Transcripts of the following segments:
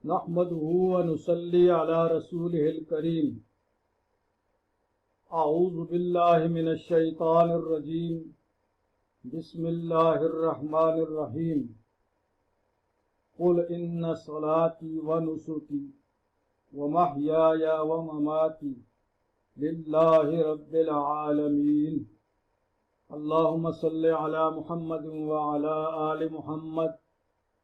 نحمده ونصلي على رسوله الكريم. أعوذ بالله من الشيطان الرجيم. بسم الله الرحمن الرحيم. قل إن صلاتي ونسكي ومحياي ومماتي لله رب العالمين. اللهم صل على محمد وعلى آل محمد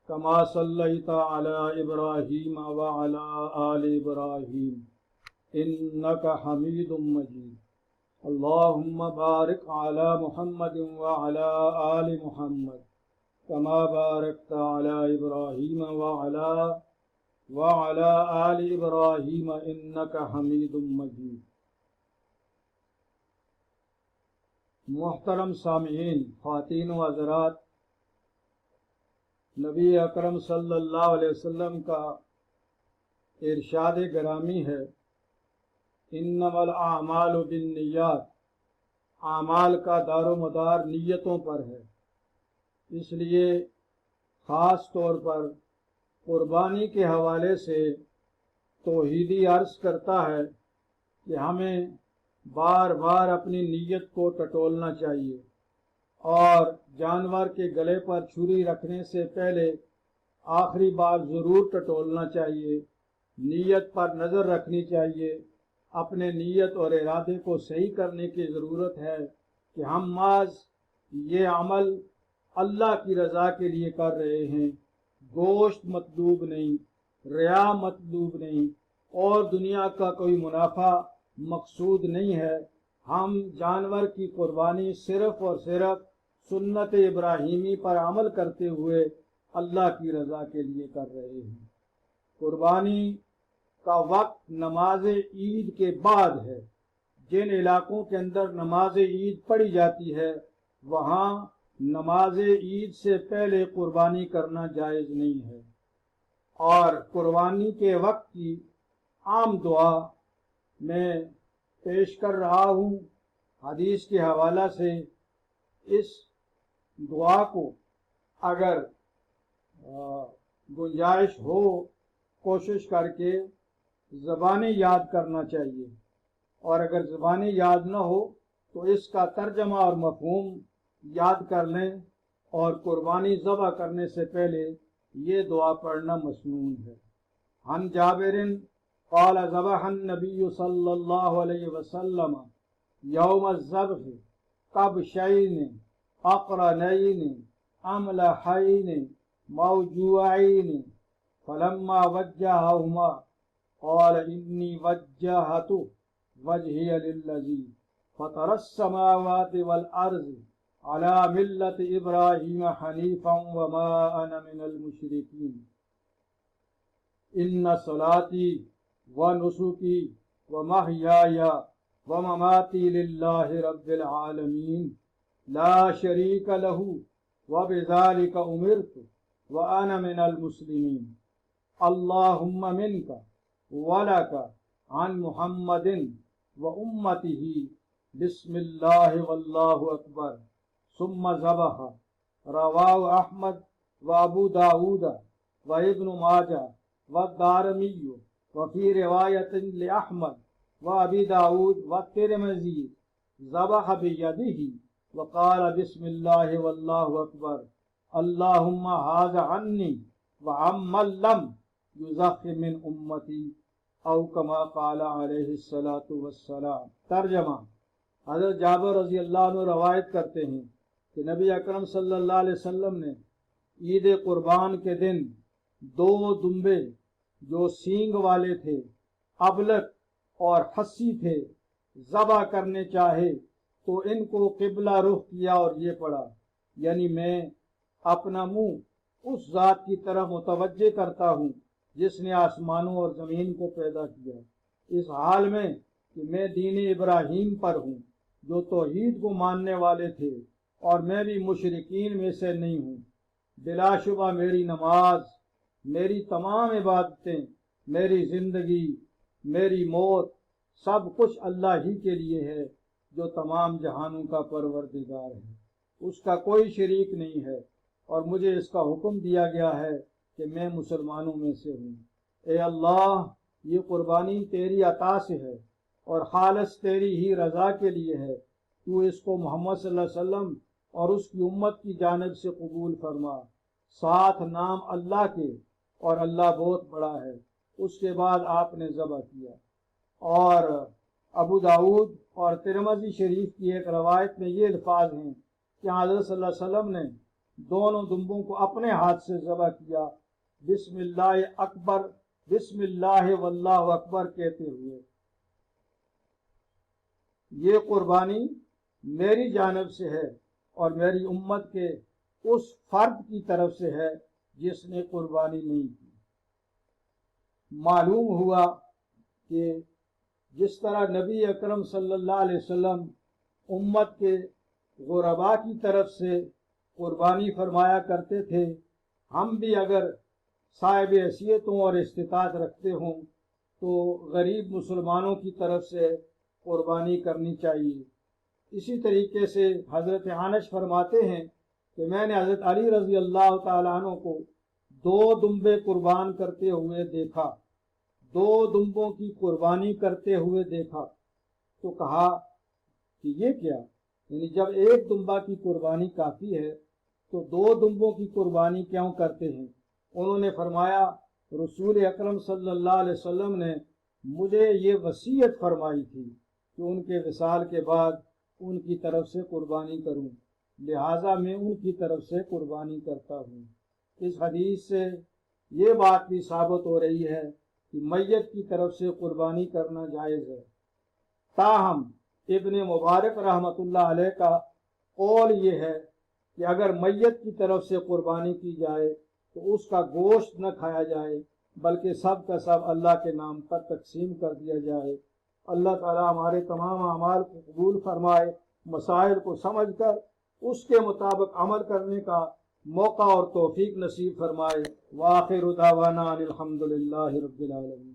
كما صليت على إبراهيم وعلى آل إبراهيم إنك حميد مجيد. اللهم بارك على محمد وعلى آل محمد كما باركت على إبراهيم وعلى آل إبراهيم إنك حميد مجيد. محترم سامعین، خواتین و حضرات، نبی اکرم صلی اللہ علیہ وسلم کا ارشاد گرامی ہے، انما الاعمال بالنیات، اعمال کا دار و مدار نیتوں پر ہے. اس لیے خاص طور پر قربانی کے حوالے سے توحیدی عرض کرتا ہے کہ ہمیں بار بار اپنی نیت کو ٹٹولنا چاہیے اور جانور کے گلے پر چھری رکھنے سے پہلے آخری بار ضرور ٹٹولنا چاہیے. نیت پر نظر رکھنی چاہیے. اپنے نیت اور ارادے کو صحیح کرنے کی ضرورت ہے کہ ہم محض یہ عمل اللہ کی رضا کے لیے کر رہے ہیں، گوشت مطلوب نہیں، ریا مطلوب نہیں، اور دنیا کا کوئی منافع مقصود نہیں ہے. ہم جانور کی قربانی صرف اور صرف سنت ابراہیمی پر عمل کرتے ہوئے اللہ کی رضا کے لیے کر رہے ہیں. قربانی کا وقت نماز عید کے بعد ہے. جن علاقوں کے اندر نماز عید پڑھی جاتی ہے وہاں نماز عید سے پہلے قربانی کرنا جائز نہیں ہے. اور قربانی کے وقت کی عام دعا میں پیش کر رہا ہوں حدیث کے حوالہ سے. اس دعا کو اگر گنجائش ہو کوشش کر کے زبانی یاد کرنا چاہیے، اور اگر زبانی یاد نہ ہو تو اس کا ترجمہ اور مفہوم یاد کر لیں، اور قربانی ذبح کرنے سے پہلے یہ دعا پڑھنا مسنون ہے. عن جابر قال ذبح النبی صلی اللہ علیہ وسلم یوم الذبح کبشین اقرنین املحین موجوعین فلما وجہہما قال انی وجہت وجہی للذی فطر السماوات والارض على ملت ابراہیم حنیفا وما انا من المشرکین. ان صلاتی ونسکی ومحیای ومماتی للہ رب العالمین لا شریک لہ وبذالک امرت وانا من المسلمین. اللہم منک ولک عن محمد وامتہ بسم اللہ واللہ اکبر ثم ذبح. رواہ احمد وابو داود وابن ماجہ والدارمی وفی روایت لأحمد وابی داود والترمذی ذبح بیدہ وقال بسم اللہ واللہ اکبر اللہم ھذا عنی وعمن لم یزخ من امتی او کما قال علیہ الصلاۃ والسلام. ترجمہ: حضرت جابر رضی اللہ عنہ روایت کرتے ہیں کہ نبی اکرم صلی اللہ علیہ وسلم نے عید قربان کے دن 2 دمبے جو سینگ والے تھے، ابلک اور حسی تھے، ذبح کرنے چاہے تو ان کو قبلہ رخ کیا اور یہ پڑھا، یعنی میں اپنا منہ اس ذات کی طرف متوجہ کرتا ہوں جس نے آسمانوں اور زمین کو پیدا کیا، اس حال میں کہ میں دین ابراہیم پر ہوں جو توحید کو ماننے والے تھے، اور میں بھی مشرکین میں سے نہیں ہوں. بلا شبہ میری نماز، میری تمام عبادتیں، میری زندگی، میری موت، سب کچھ اللہ ہی کے لیے ہے جو تمام جہانوں کا پروردگار ہے. اس کا کوئی شریک نہیں ہے، اور مجھے اس کا حکم دیا گیا ہے کہ میں مسلمانوں میں سے ہوں. اے اللہ یہ قربانی تیری عطا سے ہے اور خالص تیری ہی رضا کے لیے ہے، تو اس کو محمد صلی اللہ علیہ وسلم اور اس کی امت کی جانب سے قبول فرما، ساتھ نام اللہ کے، اور اللہ بہت بڑا ہے۔ اس کے بعد آپ نے ذبح کیا۔ اور ابو داؤد اور ترمذی شریف کی ایک روایت میں یہ الفاظ ہیں کہ حضرت صلی اللہ علیہ وسلم نے دونوں دمبوں کو اپنے ہاتھ سے ذبح کیا، بسم اللہ اکبر، بسم اللہ واللہ اکبر کہتے ہوئے۔ یہ قربانی میری جانب سے ہے اور میری امت کے اس فرد کی طرف سے ہے جس نے قربانی نہیں کی۔ معلوم ہوا کہ جس طرح نبی اکرم صلی اللہ علیہ وسلم امت کے غرباء کی طرف سے قربانی فرمایا کرتے تھے، ہم بھی اگر صاحب حیثیتوں اور استطاعت رکھتے ہوں تو غریب مسلمانوں کی طرف سے قربانی کرنی چاہیے۔ اسی طریقے سے حضرت انس فرماتے ہیں کہ میں نے حضرت علی رضی اللہ تعالیٰ عنہ کو 2 دمبے قربان کرتے ہوئے دیکھا، 2 دمبوں کی قربانی کرتے ہوئے دیکھا، تو کہا کہ یہ کیا، یعنی جب ایک دمبا کی قربانی کافی ہے تو 2 دمبوں کی قربانی کیوں کرتے ہیں؟ انہوں نے فرمایا رسول اکرم صلی اللہ علیہ وسلم نے مجھے یہ وصیت فرمائی تھی کہ ان کے وصال کے بعد ان کی طرف سے قربانی کروں، لہٰذا میں ان کی طرف سے قربانی کرتا ہوں۔ اس حدیث سے یہ بات بھی ثابت ہو رہی ہے کہ میت کی طرف سے قربانی کرنا جائز ہے۔ تاہم ابن مبارک رحمۃ اللہ علیہ کا قول یہ ہے کہ اگر میت کی طرف سے قربانی کی جائے تو اس کا گوشت نہ کھایا جائے بلکہ سب کا سب اللہ کے نام پر تقسیم کر دیا جائے۔ اللہ تعالی ہمارے تمام اعمال کو قبول فرمائے، مسائل کو سمجھ کر اس کے مطابق عمل کرنے کا موقع اور توفیق نصیب فرمائے۔ وآخر دعوانا ان الحمد للہ رب العالمین۔